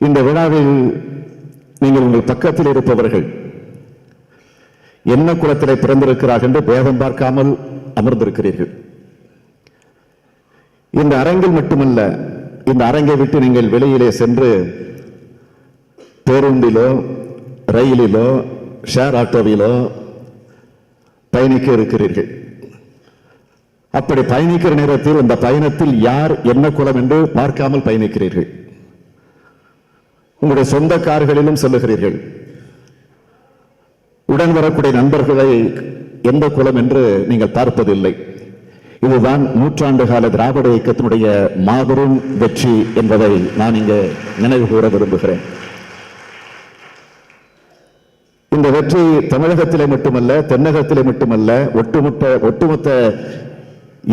இந்த விழாவில் நீங்கள் உங்கள் பக்கத்தில் இருப்பவர்கள் என்ன குலத்திலே பிறந்திருக்கிறார்கள் என்று பேதம் பார்க்காமல் அமர்ந்திருக்கிறீர்கள். இந்த அரங்கில் மட்டுமல்ல, இந்த அரங்கை விட்டு நீங்கள் வெளியிலே சென்று பேருந்திலோ ரயிலிலோ ஷேர் ஆட்டோவிலோ பயணிக்க இருக்கிறீர்கள். அப்படி பயணிக்கிற நேரத்தில் அந்த பயணத்தில் யார் என்ன குலம் என்று பார்க்காமல் பயணிக்கிறீர்கள். உங்களுடைய சொந்த கார்களிலும் செல்லுகிறீர்கள். உடன் வரக்கூடிய நண்பர்களை எந்த குலம் என்று நீங்கள் பார்ப்பதில்லை. இதுதான் நூற்றாண்டு கால திராவிட இயக்கத்தினுடைய மாபெரும் வெற்றி என்பதை நான் இங்கே நினைவு கூற விரும்புகிறேன். இந்த வெற்றி தமிழகத்திலே மட்டுமல்ல, தென்னகத்திலே மட்டுமல்ல, ஒட்டுமொத்த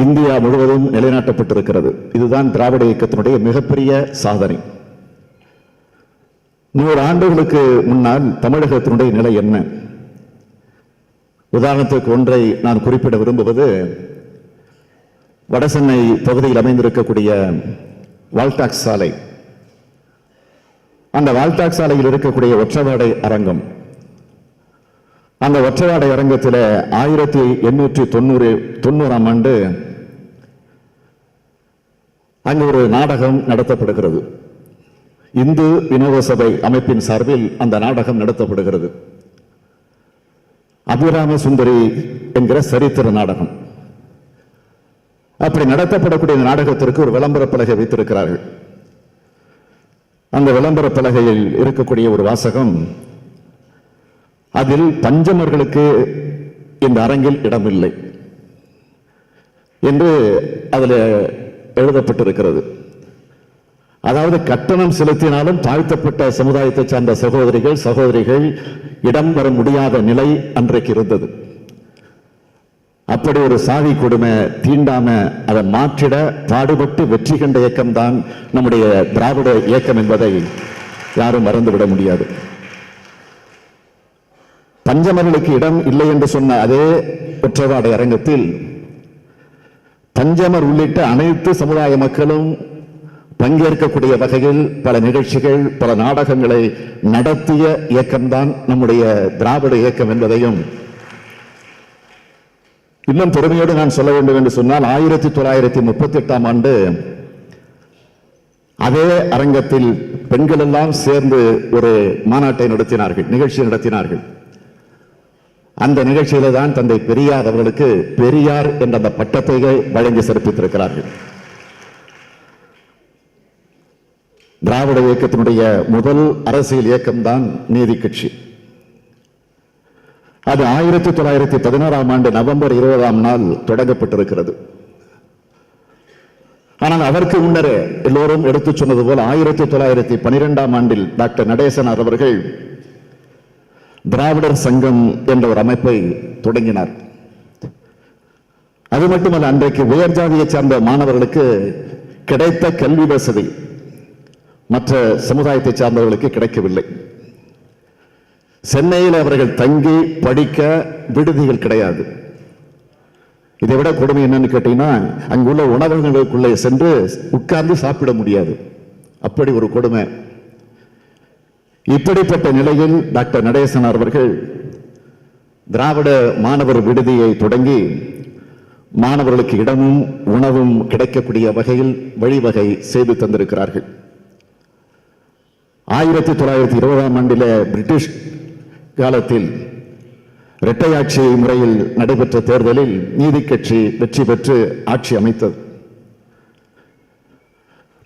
இந்தியா முழுவதும் நிலைநாட்டப்பட்டிருக்கிறது. இதுதான் திராவிட இயக்கத்தினுடைய மிகப்பெரிய சாதனை. 100 ஆண்டுகளுக்கு முன்னால் தமிழகத்தினுடைய நிலை என்ன? உதாரணத்துக்கு ஒன்றை நான் குறிப்பிட விரும்புவது, வடசென்னை பகுதியில் அமைந்திருக்கக்கூடிய வால்டாக்ஸ் சாலை. அந்த வால்டாக்ஸ் சாலையில் இருக்கக்கூடிய ஒற்றவாடை அரங்கம். அந்த ஒற்றவாடை அரங்கத்தில் 1890ஆம் ஆண்டு அங்கு ஒரு நாடகம் நடத்தப்படுகிறது. இந்து வினோத சபை அமைப்பின் சார்பில் அந்த நாடகம் நடத்தப்படுகிறது. அபிராம சுந்தரி என்கிற சரித்திர நாடகம். அப்படி நடத்தப்படக்கூடிய நாடகத்திற்கு ஒரு விளம்பர பலகை வைத்திருக்கிறார்கள். அந்த விளம்பர பலகையில் இருக்கக்கூடிய ஒரு வாசகம், அதில் பஞ்சமர்களுக்கு இந்த அரங்கில் இடமில்லை என்று அதில் எழுதப்பட்டிருக்கிறது. அதாவது கட்டணம் செலுத்தினாலும் தாழ்த்தப்பட்ட சமுதாயத்தை சார்ந்த சகோதரிகள் இடம் வர முடியாத நிலை அன்றைக்கு இருந்தது. அப்படி ஒரு சாதி கொடுமை தீண்டாம அதை மாற்றிட பாடுபட்டு வெற்றி கண்ட இயக்கம் தான் நம்முடைய திராவிட இயக்கம் என்பதை யாரும் மறந்துவிட முடியாது. பஞ்சமர்களுக்கு இடம் இல்லை என்று சொன்ன அதே ஒற்றவாடை அரங்கத்தில் பஞ்சமர் உள்ளிட்ட அனைத்து சமுதாய மக்களும் பங்கேற்கக்கூடிய வகையில் பல நிகழ்ச்சிகள், பல நாடகங்களை நடத்திய இயக்கம்தான் நம்முடைய திராவிட இயக்கம் என்பதையும் இன்னும் பெருமையோடு நான் சொல்ல வேண்டும் என்று சொன்னால், 1938ஆம் ஆண்டு அதே அரங்கத்தில் பெண்கள் எல்லாம் சேர்ந்து ஒரு மாநாட்டை நடத்தினார்கள், நிகழ்ச்சி நடத்தினார்கள். அந்த நிகழ்ச்சியில தான் தந்தை பெரியார் அவர்களுக்கு பெரியார் என்ற அந்த பட்டத்தை வழங்கி சிறப்பித்திருக்கிறார்கள். திராவிட இயக்கத்தினுடைய முதல் அரசியல் இயக்கம்தான் நீதி கட்சி. அது 1916ஆம் ஆண்டு நவம்பர் 20ஆம் நாள் தொடங்கப்பட்டிருக்கிறது. ஆனால் அதற்கு முன்னரே எல்லோரும் எடுத்து சொன்னது போல் 1912ஆம் ஆண்டில் டாக்டர் நடேசனார் அவர்கள் திராவிடர் சங்கம் என்ற ஒரு அமைப்பை தொடங்கினார். அது மட்டுமல்ல, அன்றைக்கு உயர் ஜாதியை சார்ந்த மாணவர்களுக்கு கிடைத்த கல்வி வசதி மற்ற சமுதாயத்தை சார்ந்தவர்களுக்கு கிடைக்கவில்லை. சென்னையில் அவர்கள் தங்கி படிக்க விடுதிகள் கிடையாது. இதை விட கொடுமை என்னன்னு கேட்டீங்கன்னா, அங்குள்ள உணவகங்களுக்குள்ளே சென்று உட்கார்ந்து சாப்பிட முடியாது. அப்படி ஒரு கொடுமை. இப்படிப்பட்ட நிலையில் டாக்டர் நடேசனார் அவர்கள் திராவிட மாணவர் விடுதியை தொடங்கி மாணவர்களுக்கு இடமும் உணவும் கிடைக்கக்கூடிய வகையில் வழிவகை செய்து தந்திருக்கிறார்கள். 1920ஆம் ஆண்டில் பிரிட்டிஷ் காலத்தில் இரட்டையாட்சி முறையில் நடைபெற்ற தேர்தலில் நீதி கட்சி வெற்றி பெற்று ஆட்சி அமைத்தது.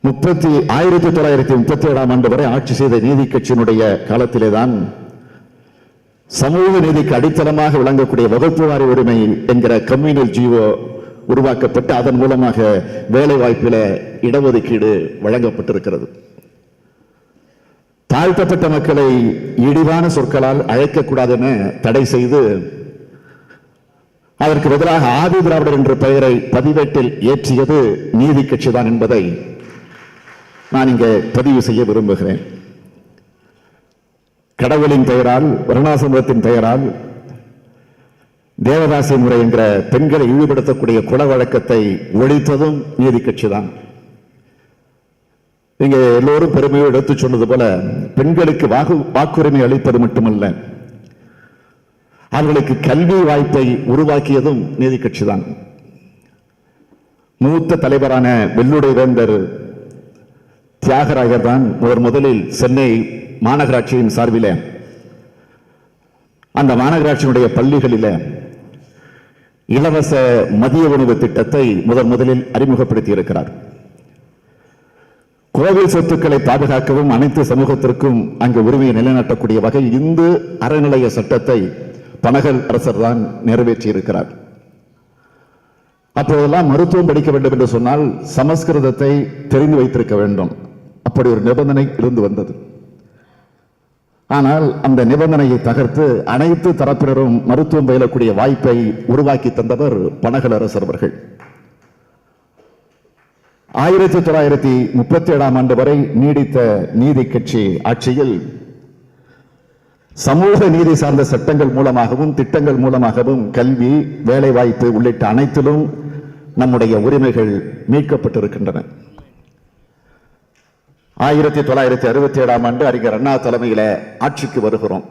1937ஆம் ஆண்டு வரை ஆட்சி செய்த நீதி கட்சியினுடைய காலத்திலேதான் சமூக நீதிக்கு அடித்தளமாக விளங்கக்கூடிய வகுப்பு வாரி உரிமை என்கிற கம்யூனல் ஜீவோ உருவாக்கப்பட்டு அதன் மூலமாக வேலை வாய்ப்பில் இடஒதுக்கீடு வழங்கப்பட்டிருக்கிறது. தாழ்த்தப்பட்ட மக்களை இழிவான சொற்களால் அழைக்கக்கூடாது என தடை செய்து அதற்கு பதிலாக ஆதி திராவிடர் என்ற பெயரை பதிவேட்டில் ஏற்றியது நீதி கட்சிதான் என்பதை நான் இங்கே பதிவு செய்ய விரும்புகிறேன். கடவுளின் பெயரால், வருணாசிரமத்தின் பெயரால் தேவதாசி முறை என்கிற பெண்களை இழிவுபடுத்தக்கூடிய குல வழக்கத்தை ஒழித்ததும் நீதி கட்சிதான். இங்கே எல்லோரும் பெருமையோடு எடுத்து சொன்னது போல பெண்களுக்கு வாக்குரிமை அளிப்பது மட்டுமல்ல, அவர்களுக்கு கல்வி வாய்ப்பை உருவாக்கியதும் நீதி கட்சி தான். மூத்த தலைவரான வெள்ளுடை வேந்தர் தியாகராயர் தான் முதலில் சென்னை மாநகராட்சியின் சார்பில் அந்த மாநகராட்சியினுடைய பள்ளிகளில் இலவச மதிய உணவு திட்டத்தை முதலில் அறிமுகப்படுத்தி இருக்கிறார். கோவில் சொத்துக்களை பாதுகாக்கவும் அனைத்து சமூகத்திற்கும் அங்கு உரிமையை நிலைநாட்டக்கூடிய வகையில் இந்து அறநிலைய சட்டத்தை பனகல் அரசர் தான் நிறைவேற்றி இருக்கிறார். அப்போதெல்லாம் மருத்துவம் படிக்க வேண்டும் என்று சொன்னால் சமஸ்கிருதத்தை தெரிந்து வைத்திருக்க வேண்டும், அப்படி ஒரு நிபந்தனை இருந்து வந்தது. ஆனால் அந்த நிபந்தனையை தகர்த்து அனைத்து தரப்பினரும் மருத்துவம் பயிலக்கூடிய வாய்ப்பை உருவாக்கி தந்தவர் பனகல் அரசர் அவர்கள். 1937ஆம் ஆண்டு வரை நீடித்த நீதி கட்சி ஆட்சியில் சமூக நீதி சார்ந்த சட்டங்கள் மூலமாகவும் திட்டங்கள் மூலமாகவும் கல்வி, வேலை வாய்ப்பு உள்ளிட்ட அனைத்திலும் நம்முடைய உரிமைகள் மீட்கப்பட்டிருக்கின்றன. 1967ஆம் ஆண்டு அறிஞர் அண்ணா தலைமையில ஆட்சிக்கு வருகிறோம்.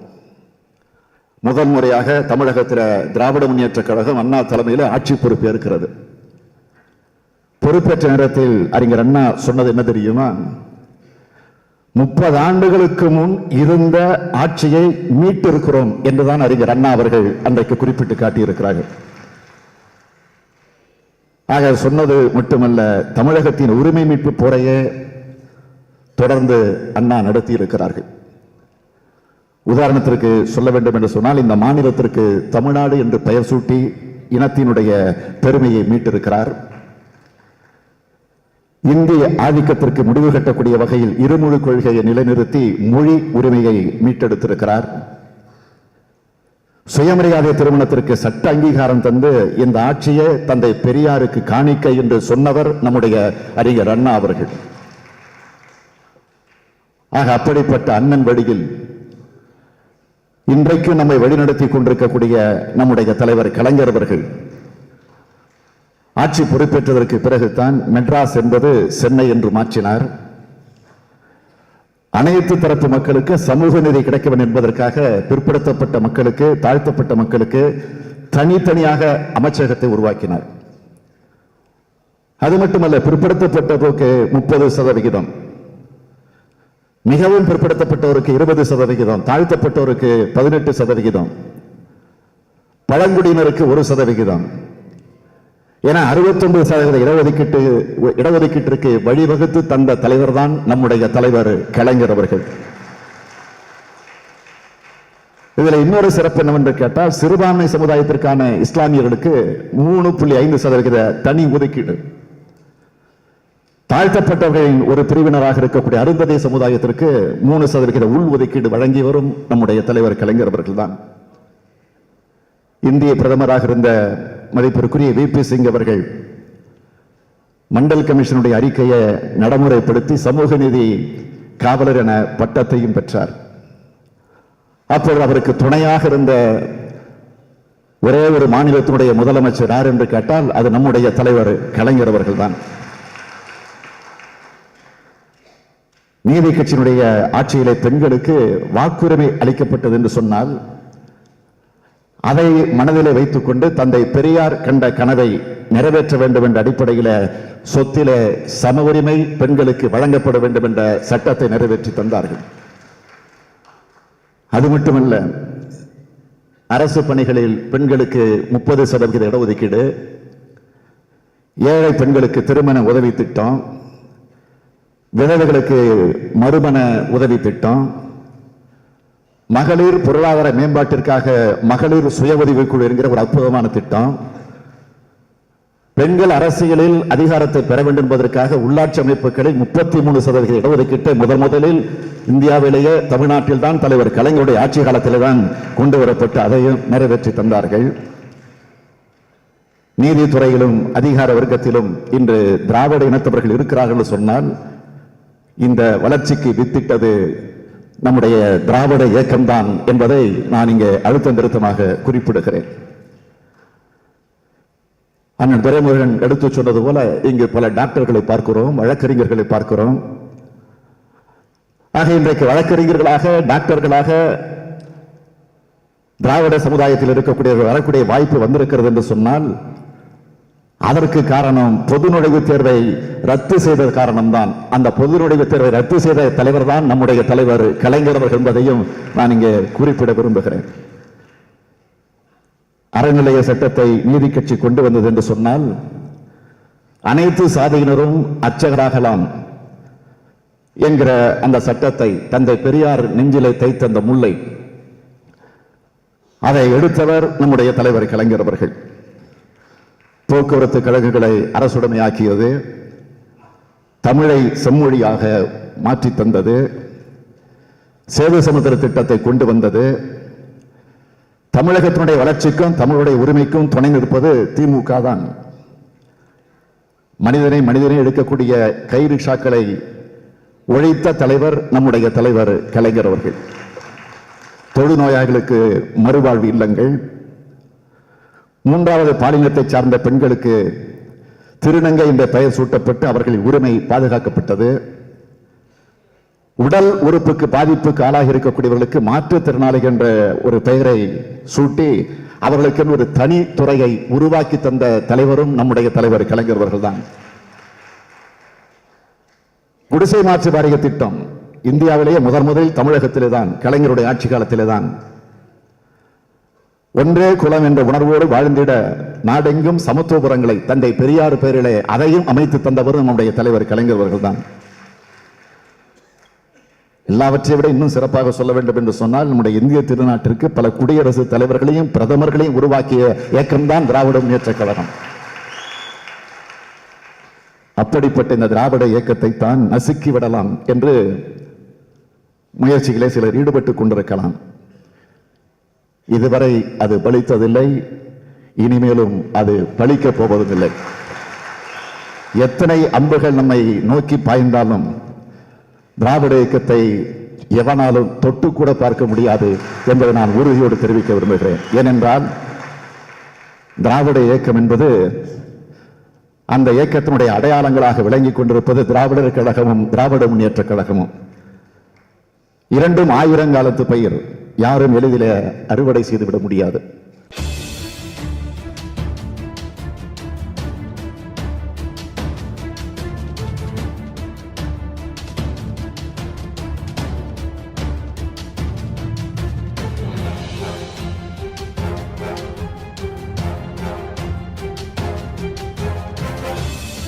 முதல் முறையாக தமிழகத்தில் திராவிட முன்னேற்ற கழகம் அண்ணா தலைமையில் ஆட்சி பொறுப்பு இருக்கிறது. பொறுப்பேற்ற நேரத்தில் அறிஞர் அண்ணா சொன்னது என்ன தெரியுமா? 30 ஆண்டுகளுக்கு முன் இருந்த ஆட்சியை மீட்டிருக்கிறோம் என்றுதான் அறிஞர் அண்ணா அவர்கள் அன்றைக்கு குறிப்பிட்டு காட்டியிருக்கிறார்கள். ஆக சொன்னது மட்டுமல்ல, தமிழகத்தின் உரிமை மீட்பு போரையே தொடர்ந்து அண்ணா நடத்தி இருக்கிறார்கள். உதாரணத்திற்கு சொல்ல வேண்டும் என்று சொன்னால், இந்த மாநிலத்திற்கு தமிழ்நாடு என்று பெயர் சூட்டி இனத்தினுடைய பெருமையை மீட்டிருக்கிறார். இந்திய ஆதிக்கத்திற்கு முடிவு கட்டக்கூடிய வகையில் இருமொழி கொள்கையை நிலைநிறுத்தி மொழி உரிமையை மீட்டெடுத்திருக்கிறார். சுயமரியாதை திருமணத்திற்கு சட்ட அங்கீகாரம் தந்து இந்த ஆட்சியே தந்தை பெரியாருக்கு காணிக்கை என்று சொன்னவர் நம்முடைய அறிஞர் அண்ணா அவர்கள். ஆக அப்படிப்பட்ட அண்ணன் வழியில் இன்றைக்கு நம்மை வழிநடத்தி கொண்டிருக்கக்கூடிய நம்முடைய தலைவர் கலைஞர் அவர்கள் ஆட்சி பொறுப்பேற்றதற்கு பிறகுதான் மெட்ராஸ் என்பது சென்னை என்று மாற்றினார். அனைத்து தரப்பு மக்களுக்கு சமூக நீதி கிடைக்க வேண்டும் என்பதற்காக பிற்படுத்தப்பட்ட மக்களுக்கு, தாழ்த்தப்பட்ட மக்களுக்கு தனித்தனியாக அமைச்சகத்தை உருவாக்கினார். அது மட்டுமல்ல, பிற்படுத்தப்பட்டவருக்கு 30%, மிகவும் பிற்படுத்தப்பட்டவருக்கு 20%, தாழ்த்தப்பட்டவருக்கு 18%, பழங்குடியினருக்கு 1%, என 69% இடஒதுக்கீட்டிற்கு வழிவகுத்து தந்த தலைவர் தான் நம்முடைய தலைவர் கலைஞர் அவர்கள். இதுல இன்னொரு சிறப்பு என்னவென்று கேட்டால், சிறுபான்மை சமுதாயத்திற்கான இஸ்லாமியர்களுக்கு 3.5% தனி ஒதுக்கீடு, தாழ்த்தப்பட்டவர்களின் ஒரு பிரிவினராக இருக்கக்கூடிய அருந்ததி சமுதாயத்திற்கு 3% உள் ஒதுக்கீடு வழங்கி வரும் நம்முடைய தலைவர் கலைஞர் அவர்கள் தான். இந்திய பிரதமராக இருந்த மதிப்பிற்குரிய VP சிங் அவர்கள் மண்டல் கமிஷனுடைய அறிக்கையை நடைமுறைப்படுத்தி சமூக நீதி காவலர் என பட்டத்தையும் பெற்றார். அப்போது அவருக்கு துணையாக இருந்த ஒரே ஒரு மாநிலத்தினுடைய முதலமைச்சர் யார் என்று கேட்டால் அது நம்முடைய தலைவர் கலைஞர் அவர்கள் தான். நீதி கட்சியினுடைய ஆட்சியிலே பெண்களுக்கு வாக்குரிமை அளிக்கப்பட்டது என்று சொன்னால், அதை மனதிலே வைத்துக் கொண்டு தந்தை பெரியார் கண்ட கனவை நிறைவேற்ற வேண்டும் என்ற அடிப்படையில் சொத்திலே சம உரிமை பெண்களுக்கு வழங்கப்பட வேண்டும் என்ற சட்டத்தை நிறைவேற்றி தந்தார்கள். அது மட்டுமல்ல, அரசு பணிகளில் பெண்களுக்கு 30% இடஒதுக்கீடு, ஏழை பெண்களுக்கு திருமண உதவி திட்டம், விதவைகளுக்கு மறுமண உதவி திட்டம், மகளிர் பொருளாதார மேம்பாட்டிற்காக மகளிர் சுய உதவிக்குழு என்கிற ஒரு அற்புதமான திட்டம், பெண்கள் அரசியலில் அதிகாரத்தை பெற வேண்டும் என்பதற்காக உள்ளாட்சி அமைப்புகளில் 33% இடஒதுக்கீட்டை முதலில் இந்தியாவிலேயே தமிழ்நாட்டில் தான் தலைவர் கலைஞருடைய ஆட்சி காலத்தில் தான் கொண்டு வரப்பட்டு அதையும் நிறைவேற்றி தந்தார்கள். நீதித்துறையிலும் அதிகார வர்க்கத்திலும் இன்று திராவிட இனத்தவர்கள் இருக்கிறார்கள் சொன்னால், இந்த வளர்ச்சிக்கு வித்திட்டது நம்முடைய திராவிட இயக்கம்தான் என்பதை நான் இங்கே அழுத்தம் திருத்தமாக குறிப்பிடுகிறேன். அண்ணன் துரைமுருகன் எடுத்து சொன்னது போல இங்கு பல டாக்டர்களை பார்க்கிறோம், வழக்கறிஞர்களை பார்க்கிறோம். ஆக இன்றைக்கு வழக்கறிஞர்களாக, டாக்டர்களாக திராவிட சமுதாயத்தில் இருக்கக்கூடிய வரக்கூடிய வாய்ப்பு வந்திருக்கிறது என்று சொன்னால் அதற்கு காரணம் பொது நுழைவுத் தேர்வை ரத்து செய்த காரணம்தான். அந்த பொது நுழைவுத் தேர்வை ரத்து செய்த தலைவர் தான் நம்முடைய தலைவர் கலைஞர் அவர்கள் என்பதையும் நான் இங்கே குறிப்பிட விரும்புகிறேன். அறநிலைய சட்டத்தை நீதி கட்சி கொண்டு வந்தது என்று சொன்னால் அனைத்து சாதியினரும் அர்ச்சகராகலாம் என்கிற அந்த சட்டத்தை தந்தை பெரியார் நெஞ்சிலே தைத்த அந்த முல்லை அதை எடுத்தவர் நம்முடைய தலைவர் கலைஞர் அவர்கள். போக்குவரத்து கழகங்களை அரசுடைமையாக்கியது, தமிழை செம்மொழியாக மாற்றி தந்தது, சேது சமுத்திர திட்டத்தை கொண்டு வந்தது. தமிழகத்தினுடைய வளர்ச்சிக்கும் தமிழுடைய உரிமைக்கும் துணை நிற்பது திமுக தான். மனிதனை எடுக்கக்கூடிய கை ரிக்ஷாக்களை ஒழித்த தலைவர் நம்முடைய தலைவர் கலைஞர் அவர்கள். தொழுநோயாளிகளுக்கு மறுவாழ்வு இல்லங்கள், மூன்றாவது பாலினத்தை சார்ந்த பெண்களுக்கு திருநங்கை என்ற பெயர் சூட்டப்பட்டு அவர்களின் உரிமை பாதுகாக்கப்பட்டது. உடல் உறுப்புக்கு பாதிப்புக்கு ஆளாகி இருக்கக்கூடியவர்களுக்கு மாற்றுத்திறனாளி என்ற ஒரு பெயரை சூட்டி அவர்களுக்கு ஒரு தனி துறையை உருவாக்கி தந்த தலைவரும் நம்முடைய தலைவர் கலைஞர் அவர்கள் தான். குடிசை மாற்று வாரிய திட்டம் இந்தியாவிலேயே முதலில் தமிழகத்திலே தான், கலைஞருடைய ஆட்சி காலத்திலே தான். ஒன்றே குலம் என்ற உணர்வோடு வாழ்ந்திட நாடெங்கும் சமத்துவபுரங்களை தந்தை பெரியார் பெயரிலே அதையும் அமைத்து தந்தவரும் நம்முடைய தலைவர் கலைஞர் அவர்கள் தான். எல்லாவற்றை விட இன்னும் சிறப்பாக சொல்ல வேண்டும் என்று சொன்னால் நம்முடைய இந்திய திருநாட்டிற்கு பல குடியரசு தலைவர்களையும் பிரதமர்களையும் உருவாக்கிய இயக்கம்தான் திராவிட முன்னேற்றக் கழகம். அப்படிப்பட்ட இந்த திராவிட இயக்கத்தை தான் நசுக்கி விடலாம் என்று முயற்சிகளே சிலர் ஈடுபட்டுக் கொண்டிருக்கலாம். இதுவரை அது பலித்ததில்லை, இனிமேலும் அது பலிக்கப் போவதும் இல்லை. எத்தனை அம்புகள் நம்மை நோக்கி பாய்ந்தாலும் திராவிட இயக்கத்தை எவனாலும் தொட்டு கூட பார்க்க முடியாது என்பதை நான் உறுதியோடு தெரிவிக்க விரும்புகிறேன். ஏனென்றால் திராவிட இயக்கம் என்பது அந்த இயக்கத்தினுடைய அடையாளங்களாக விளங்கிக் கொண்டிருப்பது திராவிடர் கழகமும் திராவிட முன்னேற்ற கழகமும். இரண்டும் 1000 காலத்து பயிர், யாரும் எளிதில் அறுவடை செய்துவிட முடியாது.